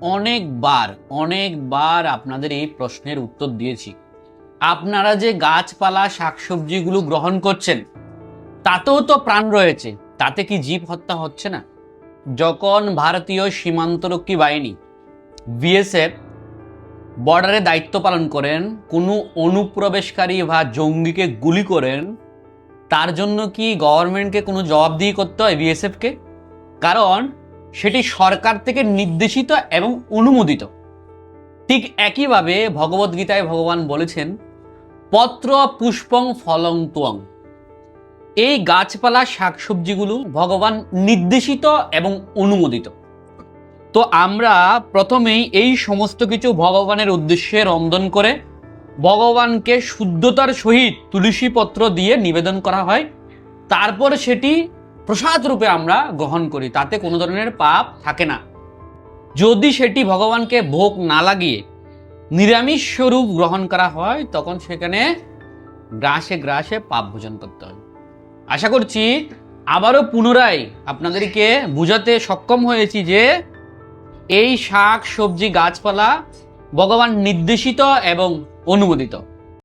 অনেকবার আপনাদের এই প্রশ্নের উত্তর দিয়েছি। আপনারা যে গাছপালা শাকসবজিগুলো গ্রহণ করছেন তাতেও তো প্রাণ রয়েছে, তাতে কি জীব হত্যা হচ্ছে না? যখন ভারতীয় সীমান্তরক্ষী বাহিনী বিএসএফ বর্ডারে দায়িত্ব পালন করেন, কোনো অনুপ্রবেশকারী বা জঙ্গিকে গুলি করেন, তার জন্য কি গভর্নমেন্টকে কোনো জবাবদিহি করতে হয় বিএসএফকে? কারণ সেটি সরকার থেকে নির্দেশিত এবং অনুমোদিত। ঠিক একইভাবে ভগবদ্গীতায় ভগবান বলেছেন, পত্র পুষ্পং ফলং ত্বং। এই গাছপালা শাকসবজিগুলো ভগবান নির্দেশিত এবং অনুমোদিত। তো আমরা প্রথমেই এই সমস্ত কিছু ভগবানের উদ্দেশ্যে রন্ধন করে ভগবানকে শুদ্ধতার সহিত তুলসী পত্র দিয়ে নিবেদন করা হয়, তারপর সেটি প্রসাদ রূপে আমরা গ্রহণ করি, তাতে কোনো ধরনের পাপ থাকে না। যদি সেটি ভগবানকে ভোগ না লাগিয়ে নিরামিষ স্বরূপ গ্রহণ করা হয়, তখন সেখানে গ্রাসে গ্রাসে পাপ ভোজন করতে হয়। আশা করছি আবারও পুনরায় আপনাদেরকে বুঝাতে সক্ষম হয়েছি যে এই শাক সবজি গাছপালা ভগবান নির্দেশিত এবং অনুমোদিত।